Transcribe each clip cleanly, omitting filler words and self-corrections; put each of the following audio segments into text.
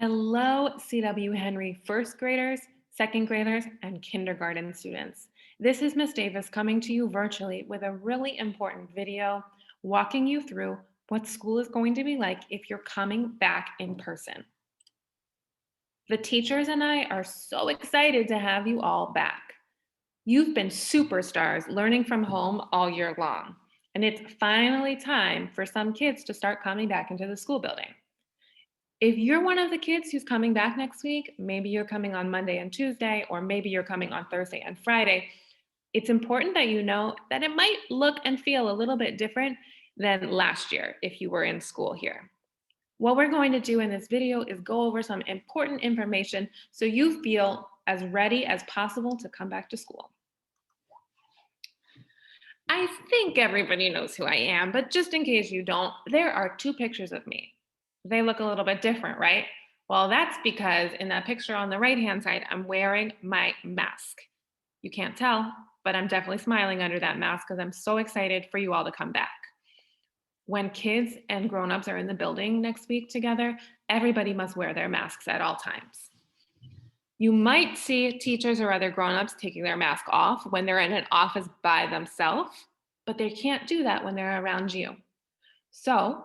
Hello, CW Henry first graders, second graders, and kindergarten students. This is Miss Davis coming to you virtually with a really important video walking you through what school is going to be like if you're coming back in person. The teachers and I are so excited to have you all back. You've been superstars learning from home all year long, and it's finally time for some kids to start coming back into the school building. If you're one of the kids who's coming back next week, maybe you're coming on Monday and Tuesday, or maybe you're coming on Thursday and Friday, it's important that you know that it might look and feel a little bit different than last year if you were in school here. What we're going to do in this video is go over some important information so you feel as ready as possible to come back to school. I think everybody knows who I am, but just in case you don't, there are two pictures of me. They look a little bit different, right? Well, that's because in that picture on the right-hand side, I'm wearing my mask. You can't tell, but I'm definitely smiling under that mask because I'm so excited for you all to come back. When kids and grown-ups are in the building next week together, everybody must wear their masks at all times. You might see teachers or other grown-ups taking their mask off when they're in an office by themselves, but they can't do that when they're around you. So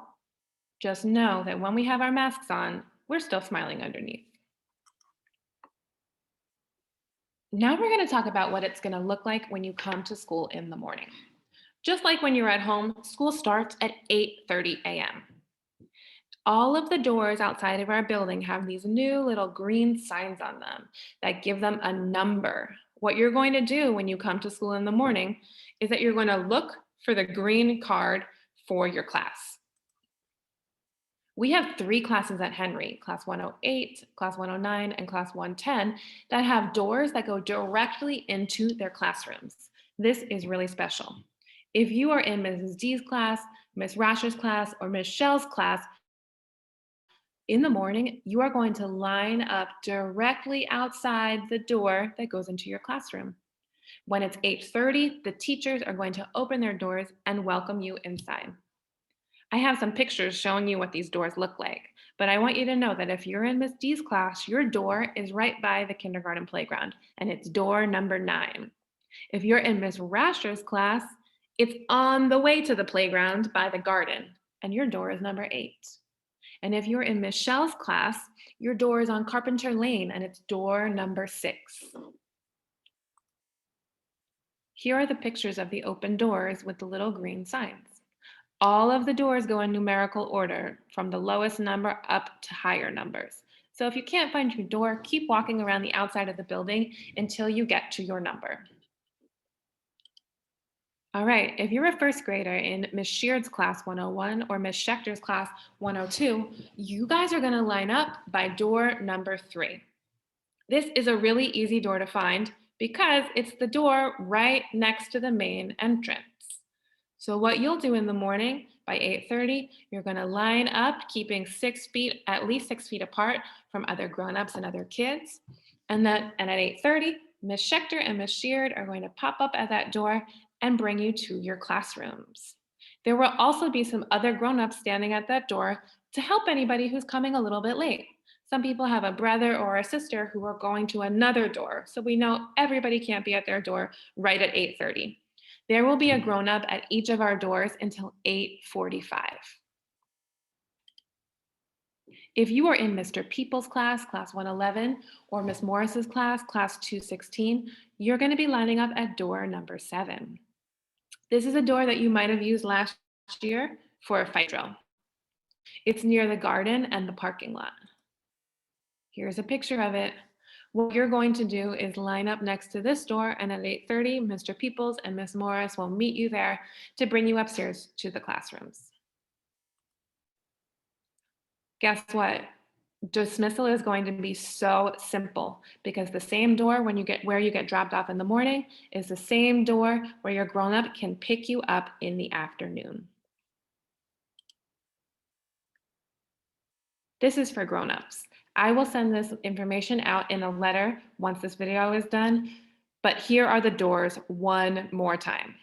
just know that when we have our masks on, we're still smiling underneath. Now we're going to talk about what it's going to look like when you come to school in the morning. Just like when you're at home, school starts at 8:30 a.m. All of the doors outside of our building have these new little green signs on them that give them a number. What you're going to do when you come to school in the morning is that you're going to look for the green card for your class. We have 3 classes at Henry, class 108, class 109, and class 110, that have doors that go directly into their classrooms. This is really special. If you are in Mrs. D's class, Miss Rasher's class, or Miss Shell's class, in the morning, you are going to line up directly outside the door that goes into your classroom. When it's 8:30, the teachers are going to open their doors and welcome you inside. I have some pictures showing you what these doors look like, but I want you to know that if you're in Miss D's class, your door is right by the kindergarten playground, and it's door number 9. If you're in Miss Rasher's class, it's on the way to the playground by the garden, and your door is number 8. And if you're in Miss Shell's class, your door is on Carpenter Lane, and it's door number 6. Here are the pictures of the open doors with the little green signs. All of the doors go in numerical order from the lowest number up to higher numbers. So if you can't find your door, keep walking around the outside of the building until you get to your number. All right, if you're a first grader in Miss Sheard's class 101 or Miss Schechter's class 102, you guys are gonna line up by door number 3. This is a really easy door to find because it's the door right next to the main entrance. So what you'll do in the morning by 8:30, you're gonna line up, keeping 6 feet, at least 6 feet apart from other grown-ups and other kids. And at 8:30, Miss Schechter and Miss Sheard are going to pop up at that door and bring you to your classrooms. There will also be some other grown-ups standing at that door to help anybody who's coming a little bit late. Some people have a brother or a sister who are going to another door, so we know everybody can't be at their door right at 8:30. There will be a grown-up at each of our doors until 8:45. If you are in Mr. Peoples' class, class 111, or Miss Morris's class, class 216, you're going to be lining up at door number 7. This is a door that you might have used last year for a fight drill. It's near the garden and the parking lot. Here's a picture of it. What you're going to do is line up next to this door, and at 8:30, Mr. Peoples and Miss Morris will meet you there to bring you upstairs to the classrooms. Guess what? Dismissal is going to be so simple because the same door where you get dropped off in the morning is the same door where your grown-up can pick you up in the afternoon. This is for grown-ups. I will send this information out in a letter once this video is done, but here are the doors one more time.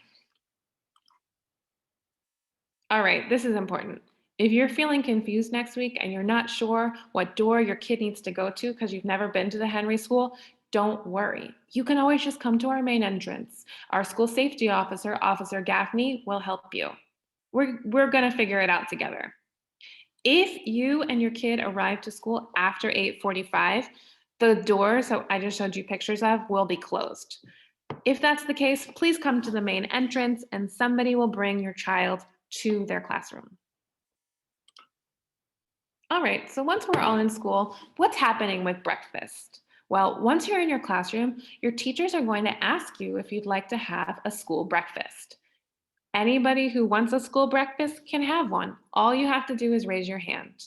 All right, this is important. If you're feeling confused next week and you're not sure what door your kid needs to go to because you've never been to the Henry School, don't worry. You can always just come to our main entrance. Our school safety officer, Officer Gaffney, will help you. We're going to figure it out together. If you and your kid arrive to school after 8:45, the doors that I just showed you pictures of will be closed. If that's the case, please come to the main entrance and somebody will bring your child to their classroom. All right, so once we're all in school, what's happening with breakfast? Well, once you're in your classroom, your teachers are going to ask you if you'd like to have a school breakfast. Anybody who wants a school breakfast can have one. All you have to do is raise your hand.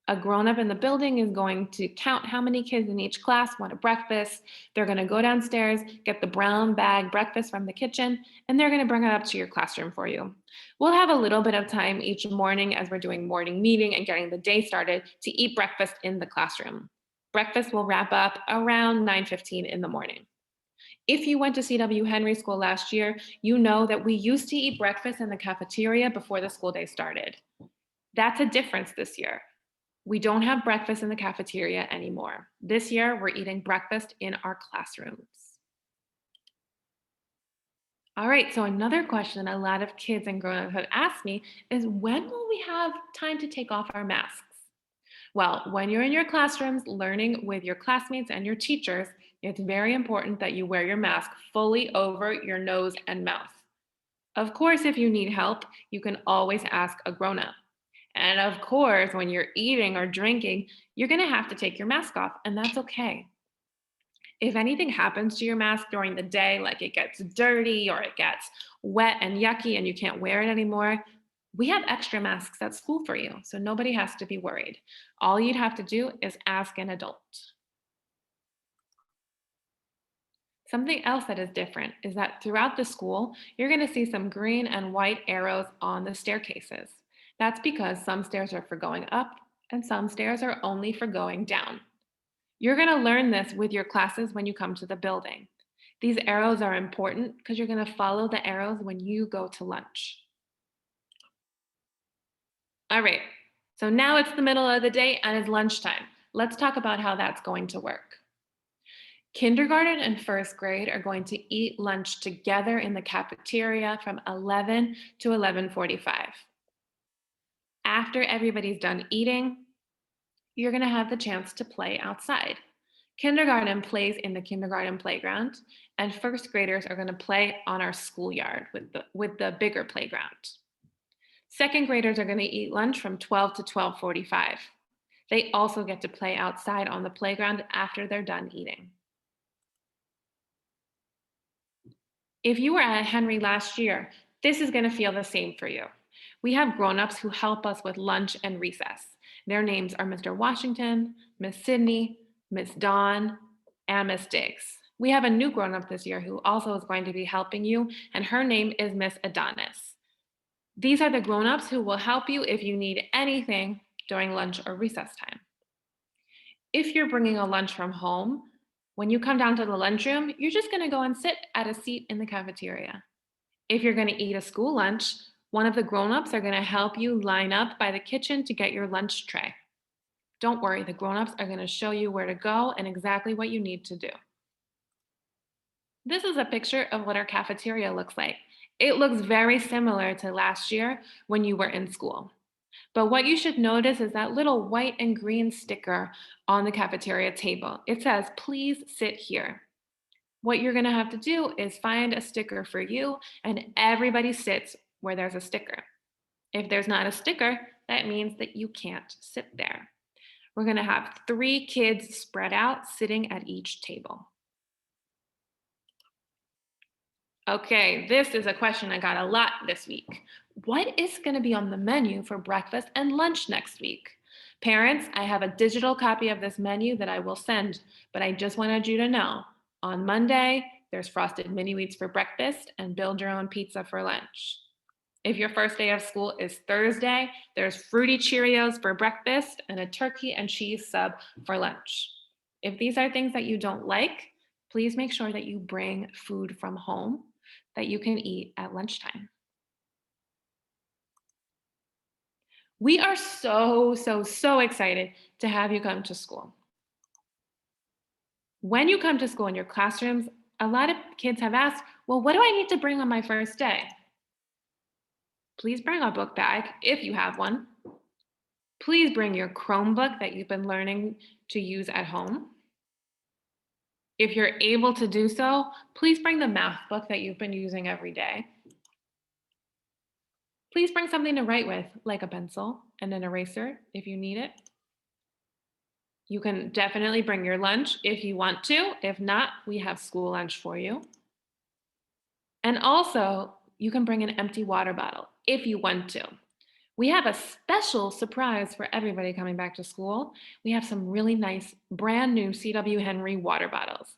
A grown-up in the building is going to count how many kids in each class want a breakfast. They're going to go downstairs, get the brown bag breakfast from the kitchen, and they're going to bring it up to your classroom for you. We'll have a little bit of time each morning as we're doing morning meeting and getting the day started to eat breakfast in the classroom. Breakfast will wrap up around 9:15 in the morning. If you went to CW Henry School last year, you know that we used to eat breakfast in the cafeteria before the school day started. That's a difference this year. We don't have breakfast in the cafeteria anymore. This year, we're eating breakfast in our classrooms. All right, so another question that a lot of kids and grown-ups have asked me is when will we have time to take off our masks? Well, when you're in your classrooms learning with your classmates and your teachers, it's very important that you wear your mask fully over your nose and mouth. Of course, if you need help, you can always ask a grown-up. And of course, when you're eating or drinking, you're going to have to take your mask off, and that's okay. If anything happens to your mask during the day, like it gets dirty or it gets wet and yucky and you can't wear it anymore, we have extra masks at school for you, so nobody has to be worried. All you'd have to do is ask an adult. Something else that is different is that throughout the school, you're going to see some green and white arrows on the staircases. That's because some stairs are for going up and some stairs are only for going down. You're going to learn this with your classes when you come to the building. These arrows are important because you're going to follow the arrows when you go to lunch. All right, so now it's the middle of the day and it's lunchtime. Let's talk about how that's going to work. Kindergarten and first grade are going to eat lunch together in the cafeteria from 11 to 11:45. After everybody's done eating, you're going to have the chance to play outside. Kindergarten plays in the kindergarten playground, and first graders are going to play on our schoolyard with the bigger playground. Second graders are going to eat lunch from 12 to 12:45. They also get to play outside on the playground after they're done eating. If you were at Henry last year, this is going to feel the same for you. We have grown-ups who help us with lunch and recess. Their names are Mr. Washington, Miss Sydney, Miss Dawn, and Miss Diggs. We have a new grown-up this year who also is going to be helping you, and her name is Miss Adonis. These are the grown-ups who will help you if you need anything during lunch or recess time. If you're bringing a lunch from home, when you come down to the lunchroom, you're just going to go and sit at a seat in the cafeteria. If you're going to eat a school lunch, one of the grown-ups are going to help you line up by the kitchen to get your lunch tray. Don't worry, the grown-ups are going to show you where to go and exactly what you need to do. This is a picture of what our cafeteria looks like. It looks very similar to last year when you were in school. But what you should notice is that little white and green sticker on the cafeteria table. It says, "Please sit here." What you're going to have to do is find a sticker for you, and everybody sits where there's a sticker. If there's not a sticker, that means that you can't sit there. We're going to have 3 kids spread out sitting at each table. Okay, this is a question I got a lot this week. What is going to be on the menu for breakfast and lunch next week? Parents, I have a digital copy of this menu that I will send, but I just wanted you to know on Monday, there's frosted mini wheats for breakfast and build your own pizza for lunch. If your first day of school is Thursday, there's fruity Cheerios for breakfast and a turkey and cheese sub for lunch. If these are things that you don't like, please make sure that you bring food from home that you can eat at lunchtime. We are so excited to have you come to school. When you come to school in your classrooms, a lot of kids have asked, well, what do I need to bring on my first day? Please bring a book bag if you have one. Please bring your Chromebook that you've been learning to use at home. If you're able to do so, please bring the math book that you've been using every day. Please bring something to write with, like a pencil and an eraser if you need it. You can definitely bring your lunch if you want to. If not, we have school lunch for you. And also, you can bring an empty water bottle if you want to. We have a special surprise for everybody coming back to school. We have some really nice brand new C.W. Henry water bottles.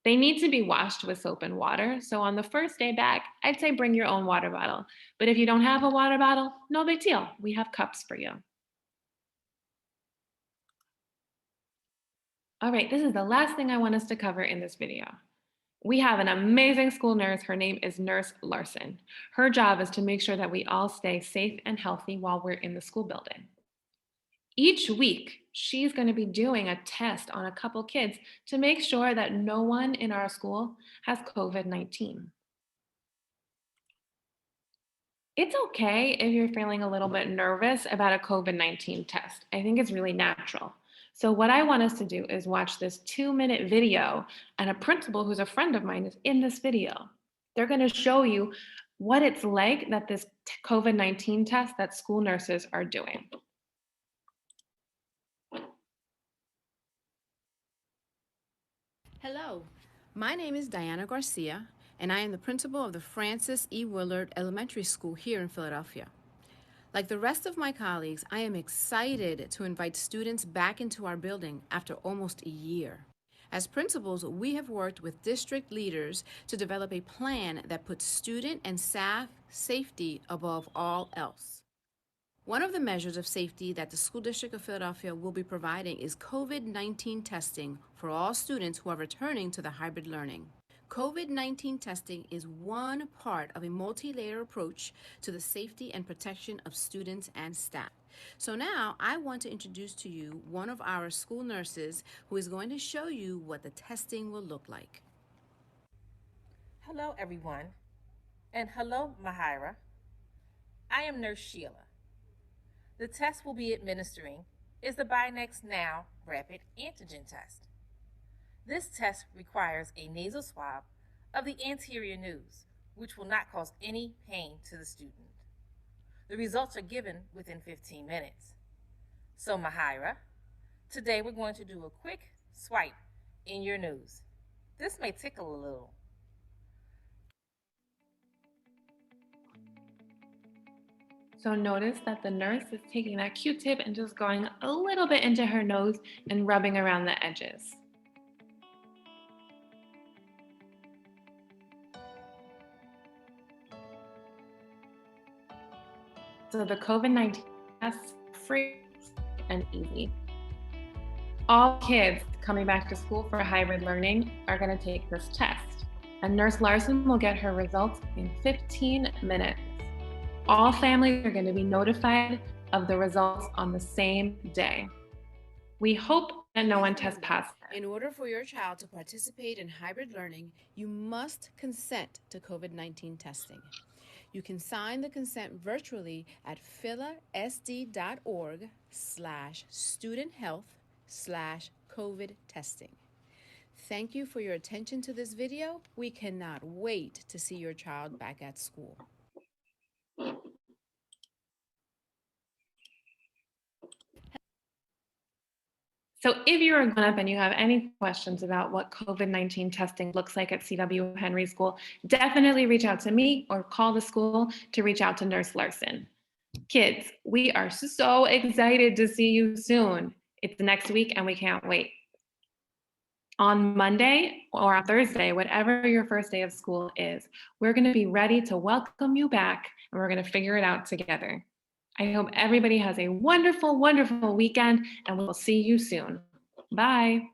They need to be washed with soap and water. So on the first day back, I'd say bring your own water bottle. But if you don't have a water bottle, no big deal. We have cups for you. All right, this is the last thing I want us to cover in this video. We have an amazing school nurse. Her name is Nurse Larson. Her job is to make sure that we all stay safe and healthy while we're in the school building. Each week, she's going to be doing a test on a couple kids to make sure that no one in our school has COVID-19. It's okay if you're feeling a little bit nervous about a COVID-19 test. I think it's really natural. So what I want us to do is watch this 2-minute video, and a principal who's a friend of mine is in this video. They're going to show you what it's like that this COVID-19 test that school nurses are doing. Hello, my name is Diana Garcia, and I am the principal of the Francis E. Willard Elementary School here in Philadelphia. Like the rest of my colleagues, I am excited to invite students back into our building after almost a year. As principals, we have worked with district leaders to develop a plan that puts student and staff safety above all else. One of the measures of safety that the School District of Philadelphia will be providing is COVID-19 testing for all students who are returning to the hybrid learning. COVID-19 testing is one part of a multi-layer approach to the safety and protection of students and staff. So now I want to introduce to you one of our school nurses who is going to show you what the testing will look like. Hello, everyone, and hello, Mahira. I am Nurse Sheila. The test we'll be administering is the Binax Now Rapid Antigen Test. This test requires a nasal swab of the anterior nose, which will not cause any pain to the student. The results are given within 15 minutes. So, Mahira, today we're going to do a quick swipe in your nose. This may tickle a little. So notice that the nurse is taking that Q-tip and just going a little bit into her nose and rubbing around the edges. So the COVID-19 test is free and easy. All kids coming back to school for hybrid learning are going to take this test, and Nurse Larson will get her results in 15 minutes. All families are going to be notified of the results on the same day. We hope that no one tests positive. In order for your child to participate in hybrid learning, you must consent to COVID-19 testing. You can sign the consent virtually at philasd.org/studenthealth/COVID testing. Thank you for your attention to this video. We cannot wait to see your child back at school. So if you're a grown-up and you have any questions about what COVID-19 testing looks like at C.W. Henry School, definitely reach out to me or call the school to reach out to Nurse Larson. Kids, we are so excited to see you soon. It's next week and we can't wait. On Monday or on Thursday, whatever your first day of school is, we're going to be ready to welcome you back and we're going to figure it out together. I hope everybody has a wonderful, wonderful weekend and we'll see you soon. Bye.